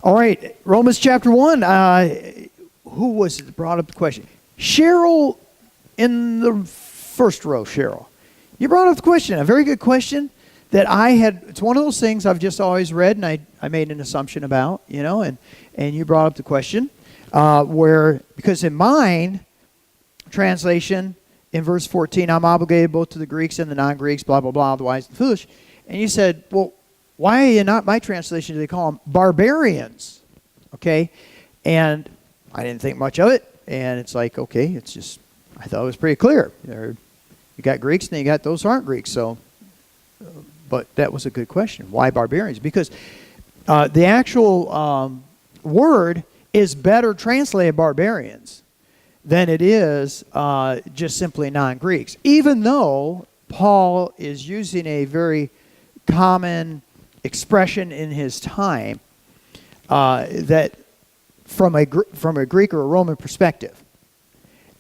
All right, Romans chapter 1. Who was it that brought up the question? Cheryl in the first row, Cheryl. You brought up the question, a very good question that I had. It's one of those things I've just always read and I made an assumption about, and you brought up the question because in mine translation, in verse 14, I'm obligated both to the Greeks and the non-Greeks, blah, blah, blah, the wise and the foolish. And you said, well, why are you not, my translation, do they call them barbarians? Okay? And I didn't think much of it. And it's like, okay, it's just, I thought it was pretty clear. You got Greeks and you got those who aren't Greeks. So, but that was a good question. Why barbarians? Because the actual word is better translated barbarians than it is just simply non-Greeks. Even though Paul is using a very common expression in his time that from a Greek or a Roman perspective,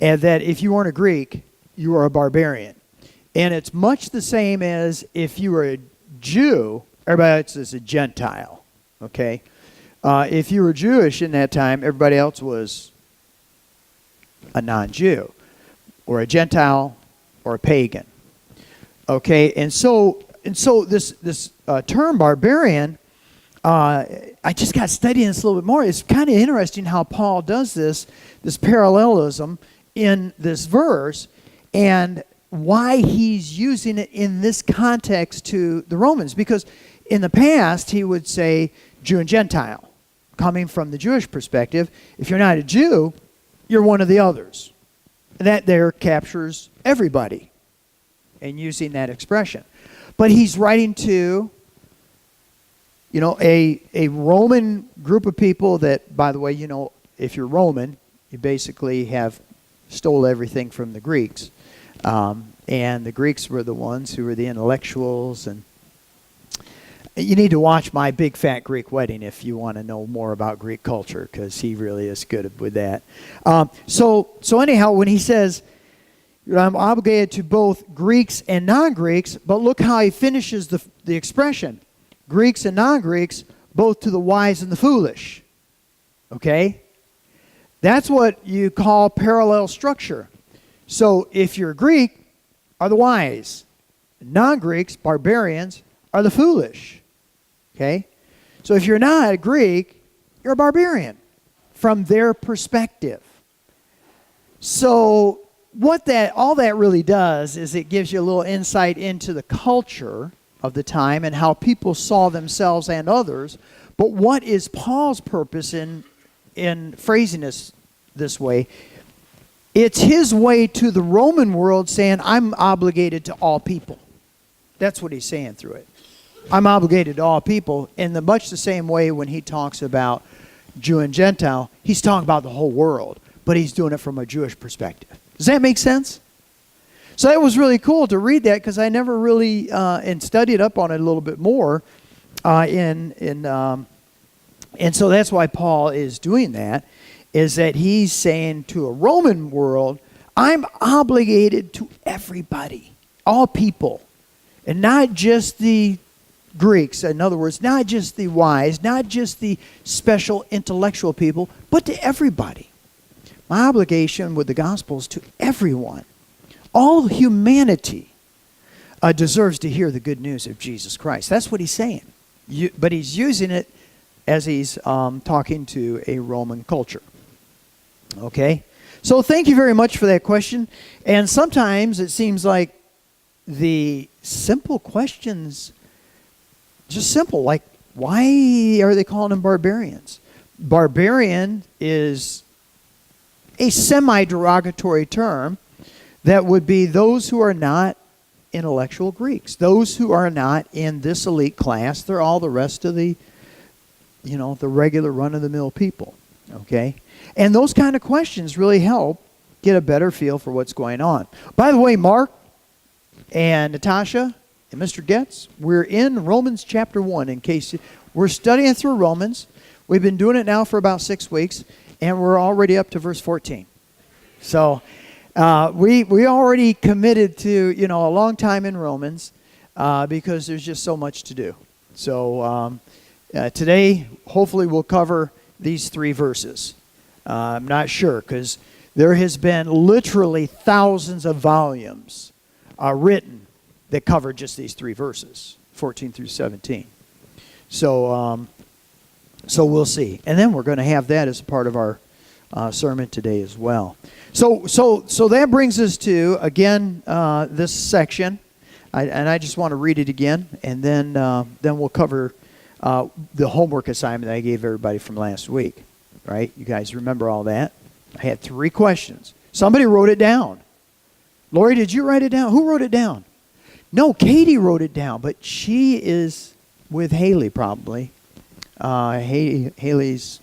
and that if you weren't a Greek, you were a barbarian. And it's much the same as if you were a Jew, everybody else is a Gentile, okay? If you were Jewish in that time, everybody else was a non-Jew, or a Gentile, or a pagan. Okay, and so this term barbarian, I just got studying this a little bit more. It's kind of interesting how Paul does this parallelism in this verse, and why he's using it in this context to the Romans. Because in the past, he would say Jew and Gentile, coming from the Jewish perspective. If you're not a Jew, you're one of the others. And that there captures everybody and using that expression. But he's writing to, a Roman group of people that, by the way, if you're Roman, you basically have stole everything from the Greeks. And the Greeks were the ones who were the intellectuals. And you need to watch My Big Fat Greek Wedding if you want to know more about Greek culture, because he really is good with that. So anyhow, when he says, I'm obligated to both Greeks and non-Greeks, but look how he finishes the expression. Greeks and non-Greeks, both to the wise and the foolish. Okay? That's what you call parallel structure. So if you're Greek, are the wise. Non-Greeks, barbarians, are the foolish. Okay? So if you're not a Greek, you're a barbarian from their perspective. So all that really does is it gives you a little insight into the culture of the time and how people saw themselves and others. But what is Paul's purpose in phrasing this way? It's his way to the Roman world saying, I'm obligated to all people. That's what he's saying through it. I'm obligated to all people in much the same way when he talks about Jew and Gentile. He's talking about the whole world, but he's doing it from a Jewish perspective. Does that make sense? So it was really cool to read that because I never really and studied up on it a little bit more. And so that's why Paul is doing that, is that he's saying to a Roman world, I'm obligated to everybody, all people, and not just the Greeks. In other words, not just the wise, not just the special intellectual people, but to everybody. My obligation with the gospel is to everyone. All humanity deserves to hear the good news of Jesus Christ. That's what he's saying. But he's using it as he's talking to a Roman culture. Okay? So thank you very much for that question. And sometimes it seems like the simple questions, just simple, like why are they calling them barbarians? Barbarian is a semi-derogatory term that would be those who are not intellectual Greeks, those who are not in this elite class. They're all the rest of the regular run-of-the-mill people, okay? And those kind of questions really help get a better feel for what's going on. By the way, Mark and Natasha and Mr. Getz, we're in Romans chapter 1 in case we're studying through Romans. We've been doing it now for about 6 weeks, and we're already up to verse 14. So we already committed to, a long time in Romans because there's just so much to do. So Today, hopefully, we'll cover these 3 verses. I'm not sure, because there has been literally thousands of volumes written that cover just these 3 verses, 14 through 17. So we'll see. And then we're going to have that as a part of our sermon today as well. So that brings us to, again, this section. I just want to read it again, and then we'll cover the homework assignment that I gave everybody from last week. Right? You guys remember all that? I had 3 questions. Somebody wrote it down. Lori, did you write it down? Who wrote it down? No, Katie wrote it down, but she is with Haley probably. Haley's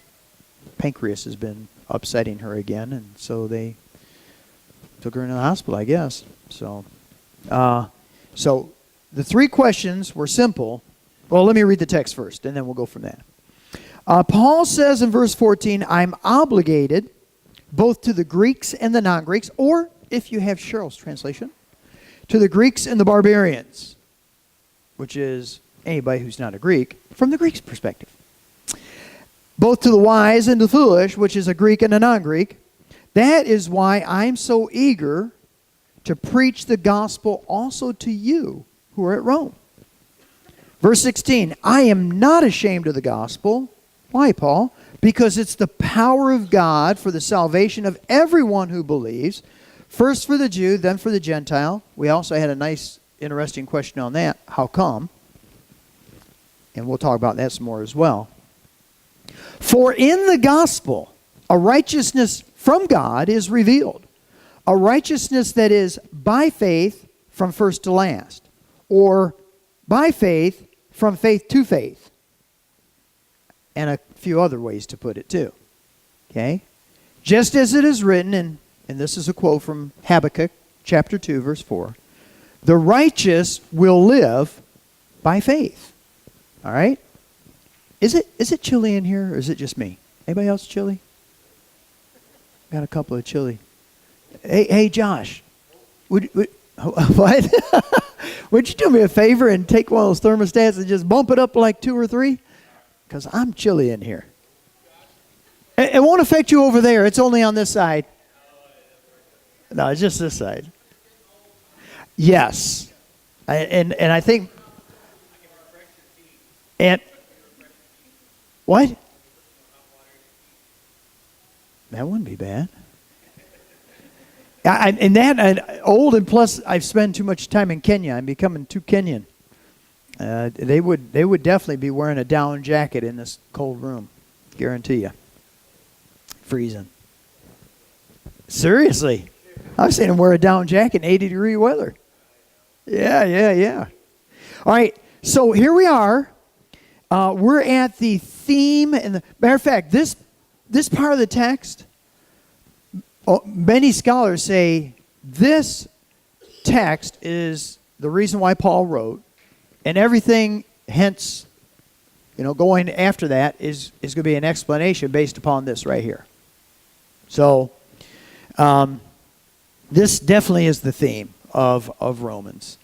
pancreas has been upsetting her again, and so they took her into the hospital, I guess. So the 3 questions were simple. Well, let me read the text first, and then we'll go from that. Paul says in verse 14, I'm obligated both to the Greeks and the non-Greeks, or if you have Cheryl's translation, to the Greeks and the barbarians, which is anybody who's not a Greek, from the Greek's perspective. Both to the wise and the foolish, which is a Greek and a non-Greek. That is why I'm so eager to preach the gospel also to you who are at Rome. Verse 16, I am not ashamed of the gospel. Why, Paul? Because it's the power of God for the salvation of everyone who believes, first for the Jew, then for the Gentile. We also had a nice, interesting question on that. How come? And we'll talk about that some more as well. For in the gospel, a righteousness from God is revealed, a righteousness that is by faith from first to last, or by faith from faith to faith. And a few other ways to put it too. Okay? Just as it is written, and this is a quote from Habakkuk chapter 2, verse 4, the righteous will live by faith. All right? Is it chilly in here, or is it just me? Anybody else chilly? Got a couple of chilly. Hey, Josh. What? Would you do me a favor and take one of those thermostats and just bump it up like 2 or 3? Because I'm chilly in here. It won't affect you over there. It's only on this side. No, it's just this side. Yes. And I think... And... What? That wouldn't be bad. Old, and plus I've spent too much time in Kenya. I'm becoming too Kenyan. They would definitely be wearing a down jacket in this cold room. Guarantee you. Freezing. Seriously. I've seen them wear a down jacket in 80-degree weather. Yeah. All right. So here we are. We're at the theme. And matter of fact, this part of the text, many scholars say this text is the reason why Paul wrote. And everything, hence, going after that is going to be an explanation based upon this right here. So, this definitely is the theme of Romans.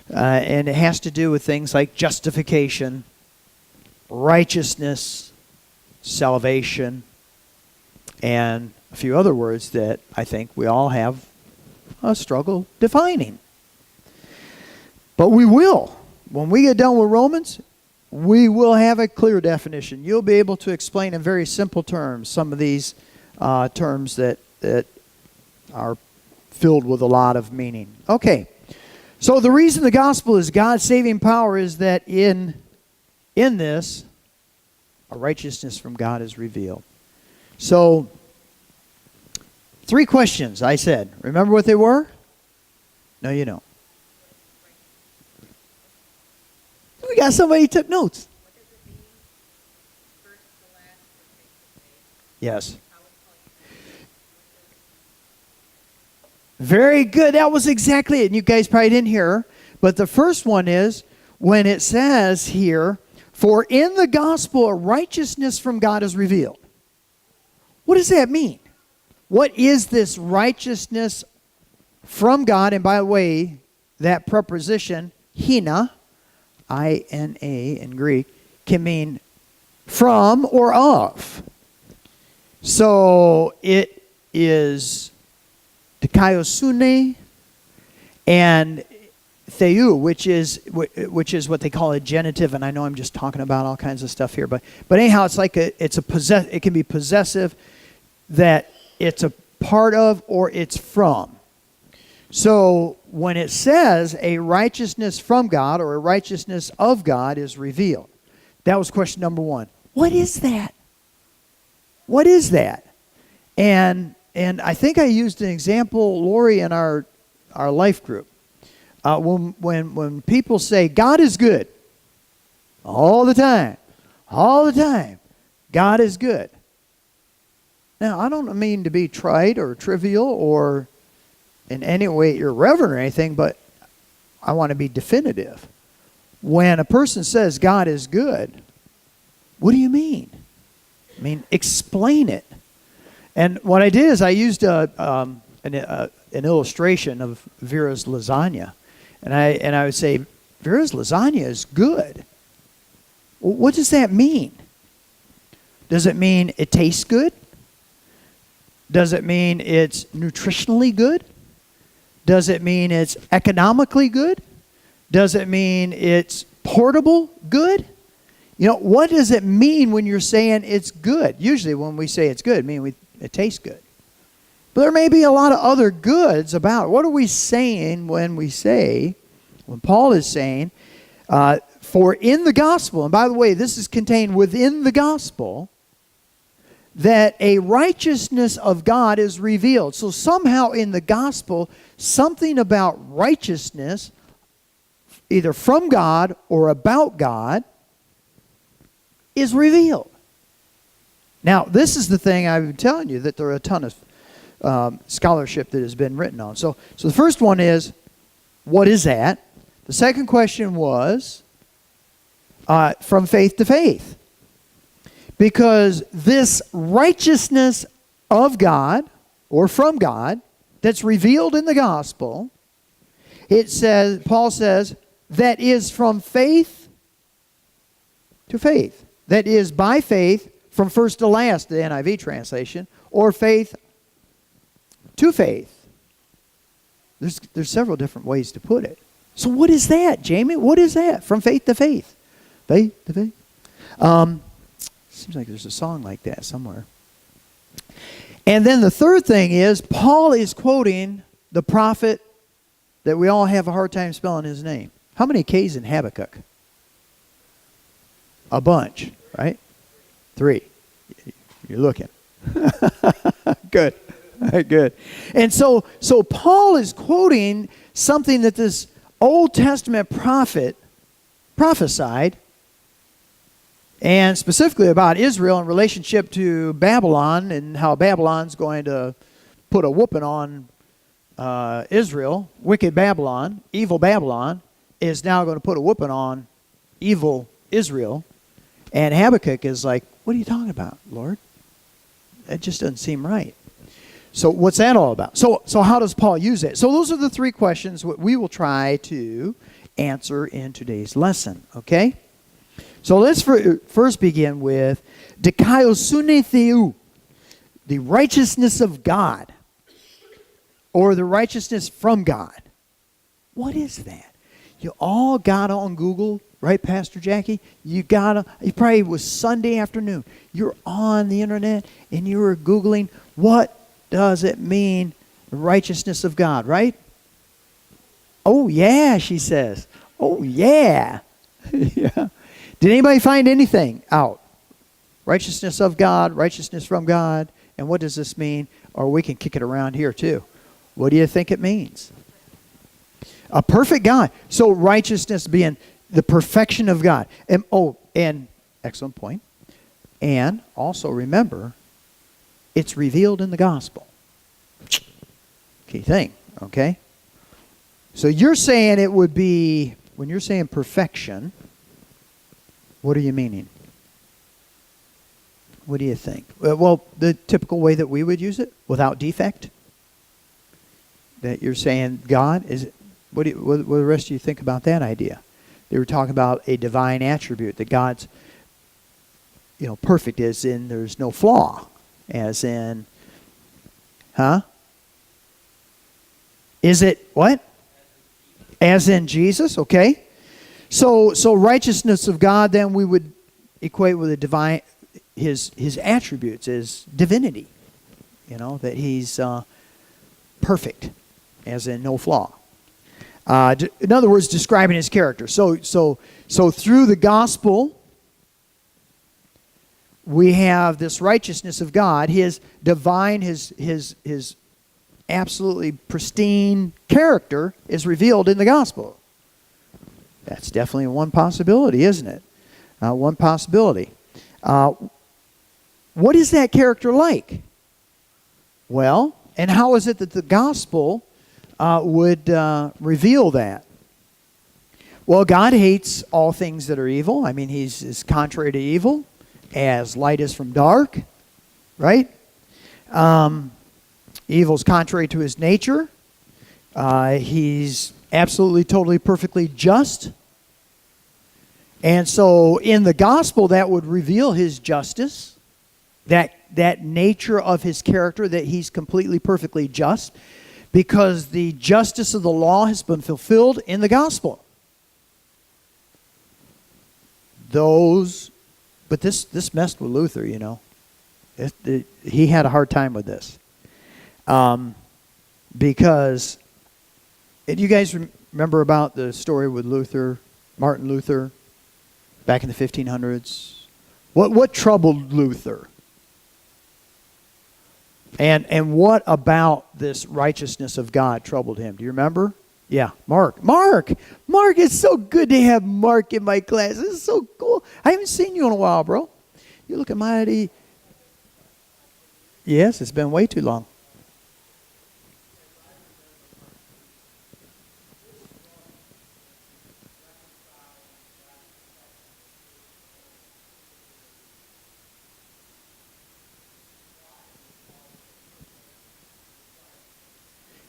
And it has to do with things like justification, righteousness, salvation, and a few other words that I think we all have a struggle defining. But we will. When we get done with Romans, we will have a clear definition. You'll be able to explain in very simple terms some of these terms that are filled with a lot of meaning. Okay, so the reason the gospel is God's saving power is that in this, a righteousness from God is revealed. So, 3 questions, I said. Remember what they were? No, you don't. We got somebody who took notes. What does it mean? First to last, or face to face? Yes. How it's called. Very good. That was exactly it. And you guys probably didn't hear. But the first one is when it says here, for in the gospel a righteousness from God is revealed. What does that mean? What is this righteousness from God? And by the way, that preposition, hina, I-N-A in Greek, can mean from or of. So it is dikaiosune and theou, which is what they call a genitive, and I know I'm just talking about all kinds of stuff here, but anyhow, it's like it can be possessive, that it's a part of or it's from. So when it says a righteousness from God or a righteousness of God is revealed, that was question number one. What is that? What is that? And I think I used an example, Lori, in our life group. When people say God is good all the time, God is good. Now, I don't mean to be trite or trivial or in any way irreverent or anything, but I want to be definitive. When a person says God is good, what do you mean? I mean, explain it. And what I did is I used an illustration of Vera's lasagna. And I would say, Vera's lasagna is good. Well, what does that mean? Does it mean it tastes good? Does it mean it's nutritionally good? Does it mean it's economically good? Does it mean it's portable good? You know, what does it mean when you're saying it's good? Usually when we say it's good, it tastes good. But there may be a lot of other goods about it. What are we saying when Paul is saying, for in the gospel, and by the way, this is contained within the gospel, that a righteousness of God is revealed. So somehow in the gospel, something about righteousness, either from God or about God, is revealed. Now, this is the thing I've been telling you, that there are a ton of scholarship that has been written on. So the first one is, what is that? The second question was, from faith to faith. Because this righteousness of God, or from God, that's revealed in the gospel, Paul says, that is from faith to faith. That is by faith, from first to last, the NIV translation, or faith to faith. There's several different ways to put it. So what is that, Jamie? What is that? From faith to faith. Faith to faith. Seems like there's a song like that somewhere. And then the third thing is, Paul is quoting the prophet that we all have a hard time spelling his name. How many K's in Habakkuk? A bunch, right? 3. You're looking. Good. Good. And so Paul is quoting something that this Old Testament prophet prophesied, and specifically about Israel in relationship to Babylon, and how Babylon's going to put a whooping on Israel. Wicked Babylon, evil Babylon, is now going to put a whooping on evil Israel. And Habakkuk is like, what are you talking about, Lord? That just doesn't seem right. So what's that all about? So how does Paul use it? So those are the 3 questions we will try to answer in today's lesson, okay? So let's first begin with dikaiosune theou, the righteousness of God, or the righteousness from God. What is that? You all got on Google, right, Pastor Jackie? It probably was Sunday afternoon. You're on the internet and you were Googling, what does it mean, the righteousness of God, right? Oh, yeah, she says. Oh, yeah. Yeah. Did anybody find anything out? Righteousness of God, righteousness from God, and what does this mean? Or we can kick it around here too. What do you think it means? A perfect God. So righteousness being the perfection of God. And excellent point. And also remember, it's revealed in the gospel. Key thing, okay? So you're saying it would be, when you're saying perfection, what are you meaning? What do you think? Well, the typical way that we would use it, without defect. That you're saying God is. What do the rest of you think about that idea? They were talking about a divine attribute, that God's perfect as in there's no flaw, as in, Is it what? As in Jesus, okay. So righteousness of God, then we would equate with the divine, his attributes is divinity. That he's perfect, as in no flaw. In other words, describing his character. So through the gospel, we have this righteousness of God, his divine, his absolutely pristine character is revealed in the gospel. That's definitely one possibility, isn't it? One possibility. What is that character like? Well, and how is it that the gospel would reveal that? Well, God hates all things that are evil. I mean, He's contrary to evil, as light is from dark, right? Evil's contrary to His nature. He's absolutely, totally, perfectly just. And so in the gospel, that would reveal His justice, that nature of His character, that He's completely, perfectly just, because the justice of the law has been fulfilled in the gospel. But this messed with Luther, he had a hard time with this. Because, do you guys remember about the story with Martin Luther, back in the 1500s? What troubled Luther? And what about this righteousness of God troubled him? Do you remember? Yeah, Mark, it's so good to have Mark in my class. This is so cool. I haven't seen you in a while, bro. You look mighty. Yes, it's been way too long.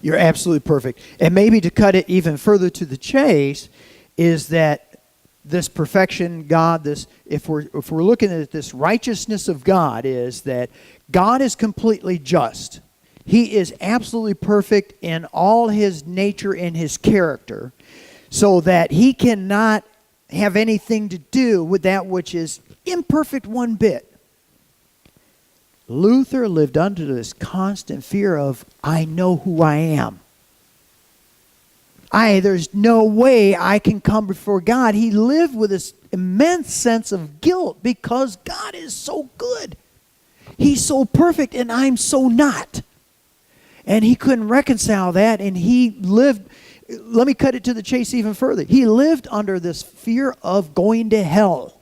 You're absolutely perfect. And maybe to cut it even further to the chase is that this perfection, God, if we're looking at this righteousness of God, is that God is completely just. He is absolutely perfect in all His nature and His character, so that He cannot have anything to do with that which is imperfect one bit. Luther lived under this constant fear of, I know who I am. There's no way I can come before God. He lived with this immense sense of guilt because God is so good. He's so perfect and I'm so not. And he couldn't reconcile that, and he lived, let me cut it to the chase even further. He lived under this fear of going to hell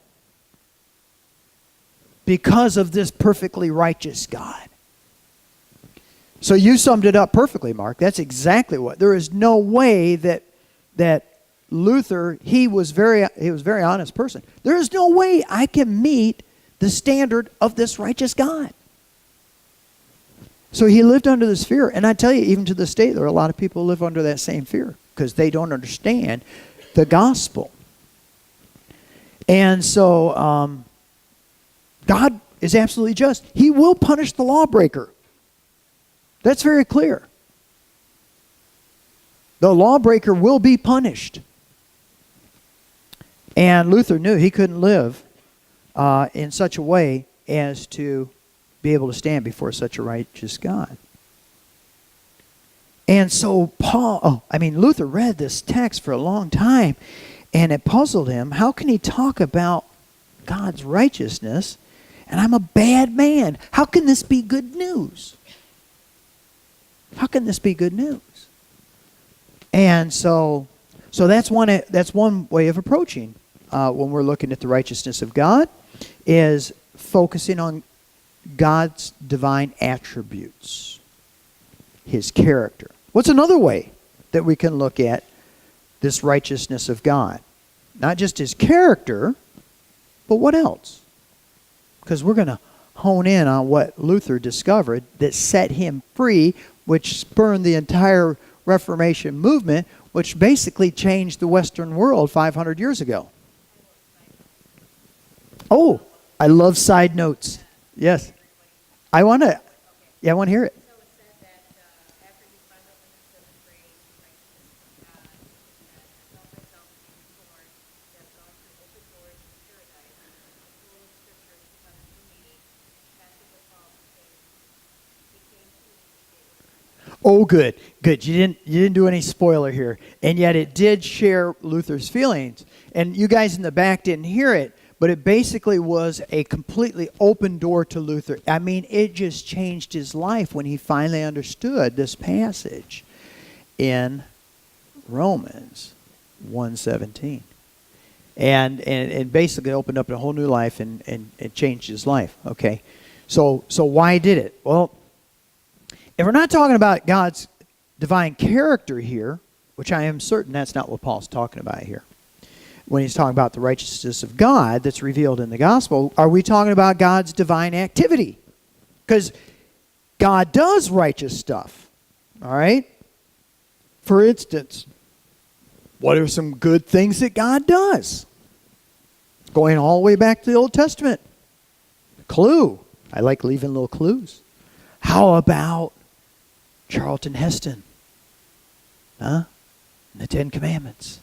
because of this perfectly righteous God. So you summed it up perfectly, Mark. That's exactly what. There is no way that Luther, he was a very honest person. There is no way I can meet the standard of this righteous God. So he lived under this fear. And I tell you, even to this day, there are a lot of people who live under that same fear because they don't understand the gospel. And so God is absolutely just. He will punish the lawbreaker. That's very clear. The lawbreaker will be punished. And Luther knew he couldn't live in such a way as to be able to stand before such a righteous God. And so Luther read this text for a long time, and it puzzled him. How can he talk about God's righteousness, and I'm a bad man? How can this be good news? How can this be good news? And so that's one way of approaching when we're looking at the righteousness of God, is focusing on God's divine attributes, His character. What's another way that we can look at this righteousness of God? Not just His character, but what else? Because we're going to hone in on what Luther discovered that set him free, which spurned the entire Reformation movement, which basically changed the Western world 500 years ago. Oh, I love side notes. Yes. I want to, yeah, I want to hear it. So it said that after he finally understood the phrase, righteousness of God, he said, I felt myself being born, to have gone through open doors to paradise, the full of scripture took on a new meaning, passion with Paul became to me. Oh, good, good. You didn't do any spoiler here, and yet it did share Luther's feelings. And you guys in the back didn't hear it, but it basically was a completely open door to Luther. I mean, it just changed his life when he finally understood this passage in Romans 1:17, and basically opened up a whole new life and it changed his life. Okay, so why did it? Well, if we're not talking about God's divine character here, which I am certain that's not what Paul's talking about here, when he's talking about the righteousness of God that's revealed in the gospel, are we talking about God's divine activity? Because God does righteous stuff, all right? For instance, what are some good things that God does? Going all the way back to the Old Testament. Clue. I like leaving little clues. How about Charlton Heston? Huh? And the Ten Commandments.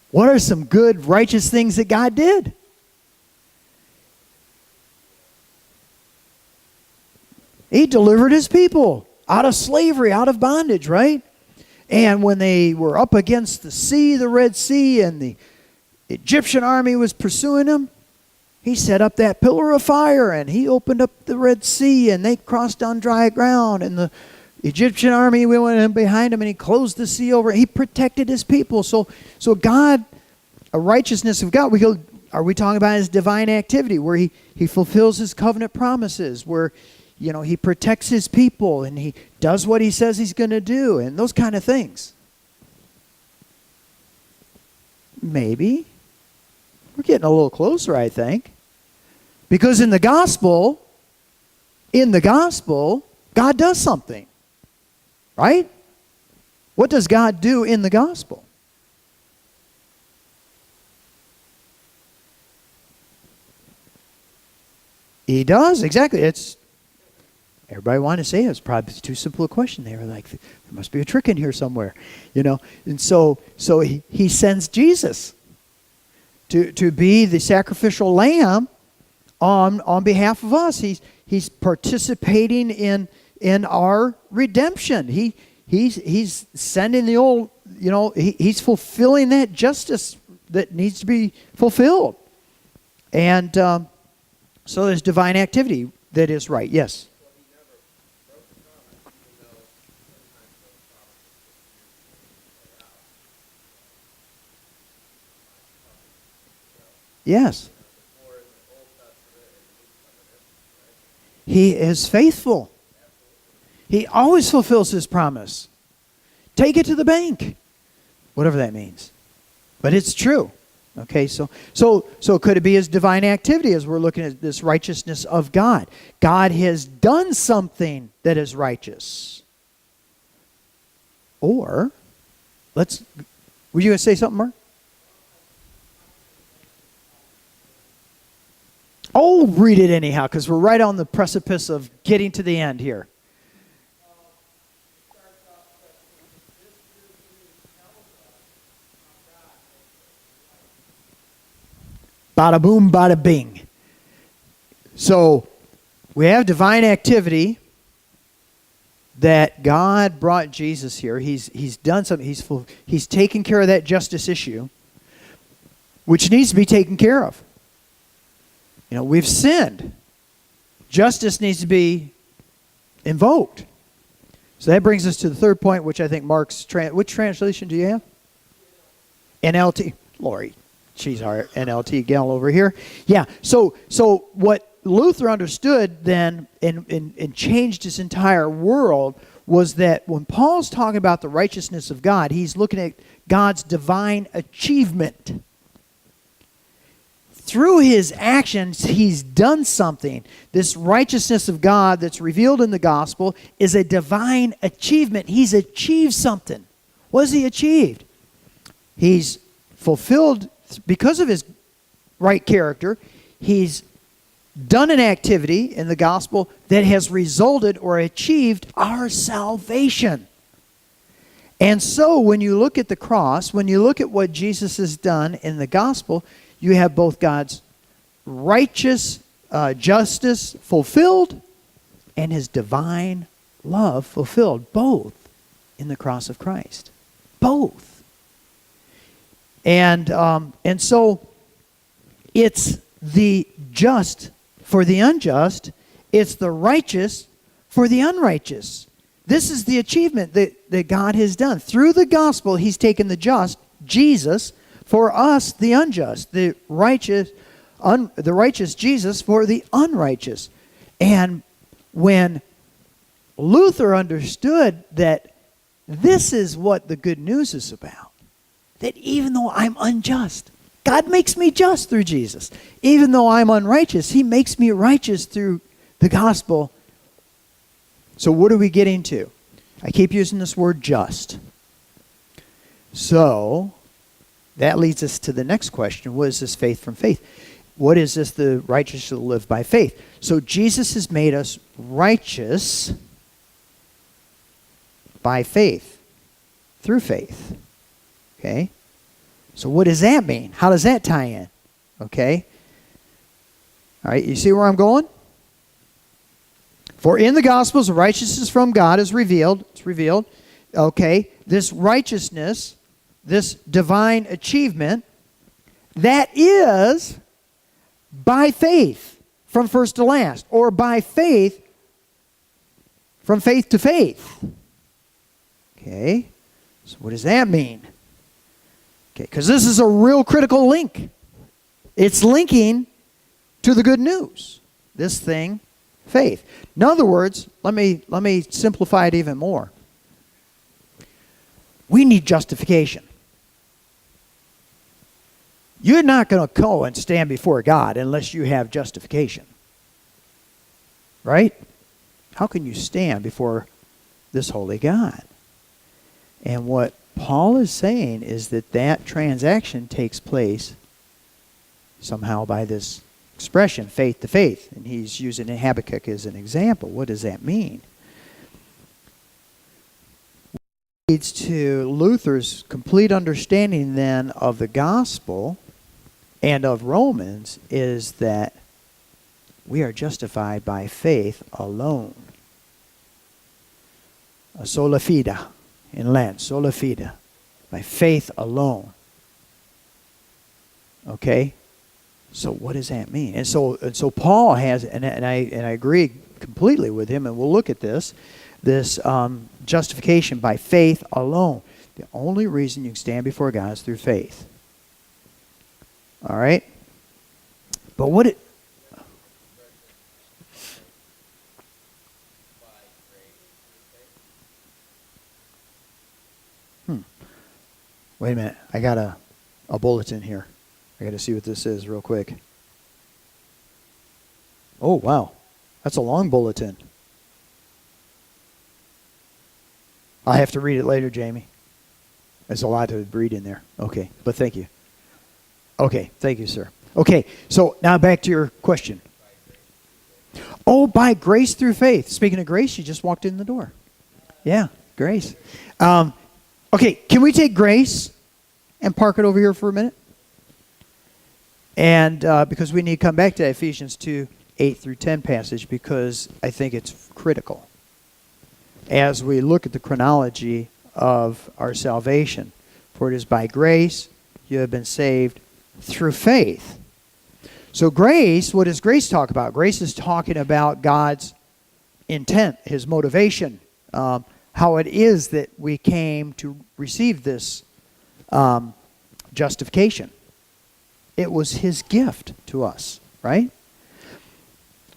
What are some good, righteous things that God did? He delivered his people out of slavery, out of bondage, right? And when they were up against the sea, the Red Sea, and the Egyptian army was pursuing them, he set up that pillar of fire and he opened up the Red Sea and they crossed on dry ground, and the Egyptian army, we went in behind him and he closed the sea over. He protected his people. So God, a righteousness of God, are we talking about his divine activity where he fulfills his covenant promises, where he protects his people and he does what he says he's going to do and those kind of things? Maybe. We're getting a little closer, I think. Because in the gospel, God does something. Right? What does God do in the gospel? He does, exactly. Everybody wanted to say it's probably too simple a question. They were like, there must be a trick in here somewhere, And so he sends Jesus to be the sacrificial lamb on behalf of us. He's participating in our redemption. He's sending the old, he's fulfilling that justice that needs to be fulfilled. And so there's divine activity that is right. Yes? Yes. He is faithful. He always fulfills his promise. Take it to the bank. Whatever that means. But it's true. Okay, so could it be his divine activity as we're looking at this righteousness of God? God has done something that is righteous. Or, were you going to say something, Mark? Oh, read it anyhow, because we're right on the precipice of getting to the end here. Bada boom, bada bing. So we have divine activity that God brought Jesus here. He's done something. He's taken care of that justice issue, which needs to be taken care of. We've sinned. Justice needs to be invoked. So that brings us to the third point, which I think Mark's which translation do you have? NLT. Lori. She's our NLT gal over here. Yeah, so what Luther understood then and changed his entire world was that when Paul's talking about the righteousness of God, he's looking at God's divine achievement. Through his actions, he's done something. This righteousness of God that's revealed in the gospel is a divine achievement. He's achieved something. What has he achieved? He's fulfilled, because of his right character, he's done an activity in the gospel that has resulted or achieved our salvation. And so when you look at the cross, when you look at what Jesus has done in the gospel, you have both God's righteous justice fulfilled and his divine love fulfilled, both in the cross of Christ. Both. And so it's the just for the unjust. It's the righteous for the unrighteous. This is the achievement that God has done. Through the gospel, he's taken the just, Jesus, for us, the unjust. The righteous Jesus for the unrighteous. And when Luther understood that this is what the good news is about, that even though I'm unjust, God makes me just through Jesus. Even though I'm unrighteous, he makes me righteous through the gospel. So what are we getting to? I keep using this word just. So that leads us to the next question. What is this faith from faith? What is this the righteous shall live by faith? So Jesus has made us righteous by faith, through faith. Okay? So what does that mean? How does that tie in? Okay? All right, you see where I'm going? For in the Gospels, righteousness from God is revealed. It's revealed. Okay, this righteousness, this divine achievement, that is by faith from first to last, or by faith from faith to faith. Okay, so what does that mean? Okay, because this is a real critical link. It's linking to the good news. This thing, faith. In other words, let me simplify it even more. We need justification. You're not going to go and stand before God unless you have justification. Right? How can you stand before this holy God? And what Paul is saying is that transaction takes place somehow by this expression, faith to faith. And he's using Habakkuk as an example. What does that mean? What leads to Luther's complete understanding then of the gospel and of Romans is that we are justified by faith alone. Sola fide in Latin, sola fide, by faith alone. Okay? So what does that mean? And so Paul has, and I agree completely with him, and we'll look at this justification by faith alone. The only reason you can stand before God is through faith. All right? But what it... Wait a minute. I got a bulletin here. I got to see what this is real quick. Oh, wow. That's a long bulletin. I'll have to read it later, Jamie. There's a lot to read in there. Okay, but thank you. Okay, thank you, sir. Okay, so now back to your question. Oh, by grace through faith. Speaking of grace, you just walked in the door. Yeah, grace. Okay, can we take grace and park it over here for a minute? And because we need to come back to Ephesians 2, 8 through 10 passage, because I think it's critical as we look at the chronology of our salvation. For it is by grace you have been saved through faith. So grace, what does grace talk about? Grace is talking about God's intent, his motivation, how it is that we came to receive this justification. It was his gift to us, right?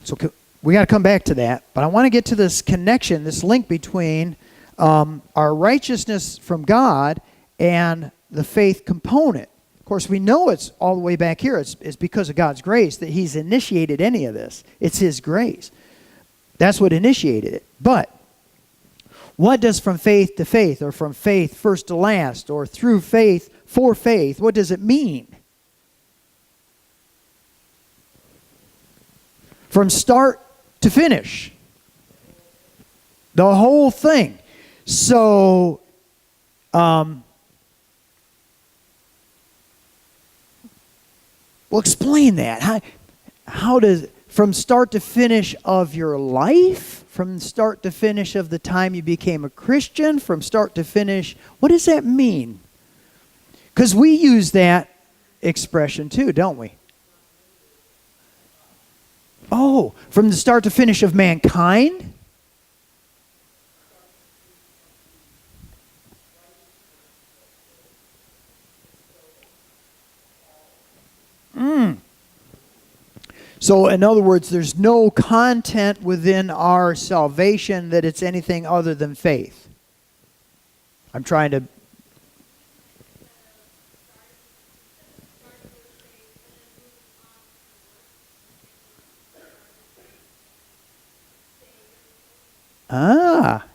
So we got to come back to that. But I want to get to this connection, this link between our righteousness from God and the faith component. Of course, we know it's all the way back here. It's because of God's grace that he's initiated any of this. It's his grace. That's what initiated it. But what does from faith to faith, or from faith first to last, or through faith for faith, what does it mean? From start to finish. The whole thing. So, well, explain that. How does, from start to finish of your life, from start to finish of the time you became a Christian, from start to finish, what does that mean? Because we use that expression too, don't we? Oh, from the start to finish of mankind? So, in other words, there's no content within our salvation that it's anything other than faith. I'm trying to... Ah.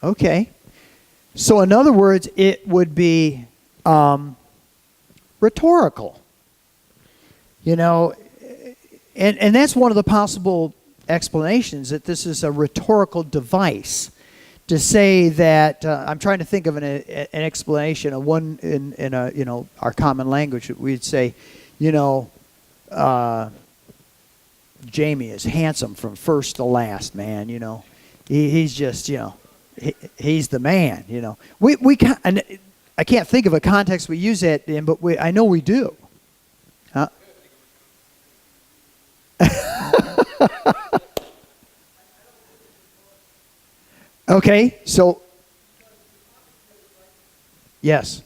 Okay. So, in other words, it would be rhetorical. You know, and that's one of the possible explanations, that this is a rhetorical device to say that I'm trying to think of an explanation, a one in a, you know, our common language. We'd say, you know, Jamie is handsome from first to last, man. You know, he's just, you know, he's the man. You know, and I can't think of a context we use that in, but I know we do. Huh? Okay, so yes.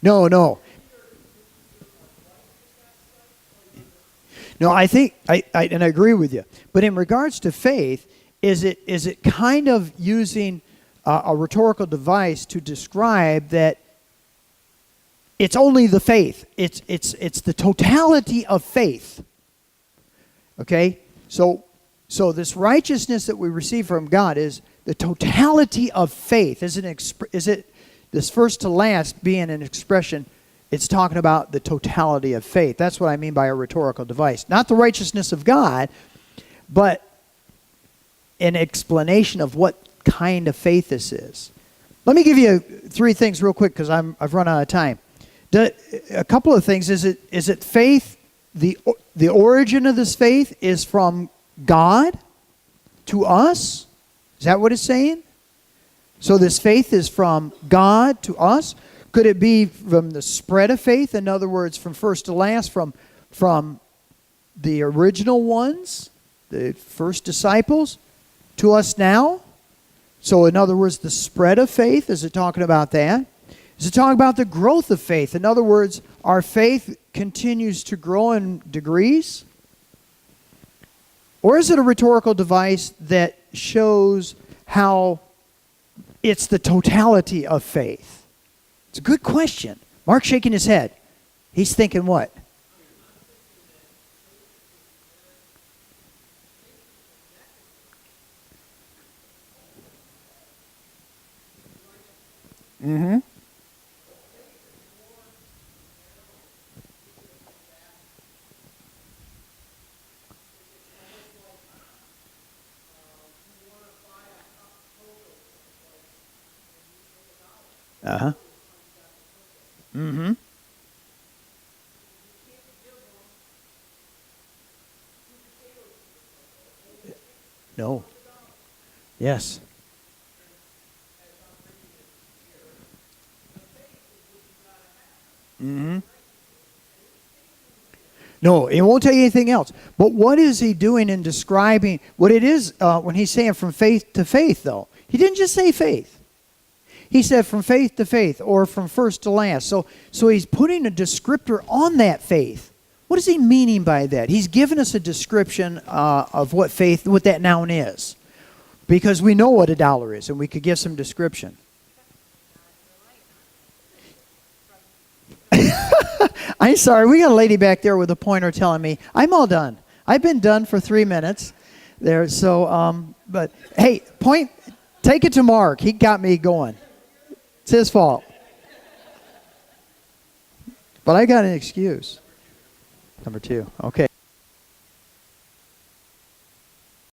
No. No, I think I agree with you. But in regards to faith, is it kind of using a rhetorical device to describe that it's only the faith. It's the totality of faith. Okay? So this righteousness that we receive from God is the totality of faith. Is it this first to last being an expression? It's talking about the totality of faith. That's what I mean by a rhetorical device. Not the righteousness of God, but an explanation of what kind of faith this is. Let me give you 3 things real quick because I've run out of time. A couple of things. Is it faith? The origin of this faith is from God to us? Is that what it's saying? So this faith is from God to us? Could it be from the spread of faith? In other words, from first to last, from the original ones, the first disciples, to us now? So in other words, the spread of faith, is it talking about that? Is it talking about the growth of faith? In other words, our faith continues to grow in degrees? Or is it a rhetorical device that shows how it's the totality of faith? It's a good question. Mark's shaking his head. He's thinking what? Mm-hmm. Uh-huh. Mm-hmm. No. Yes. Mm-hmm. No, it won't tell you anything else. But what is he doing in describing what it is when he's saying from faith to faith, though? He didn't just say faith. He said from faith to faith or from first to last. So he's putting a descriptor on that faith. What is he meaning by that? He's given us a description of what faith, what that noun is. Because we know what $1 is, and we could give some description. I'm sorry, we got a lady back there with a pointer telling me, I'm all done. I've been done for 3 minutes there. So, but hey, take it to Mark. He got me going. It's his fault. But I got an excuse. Number two. Okay.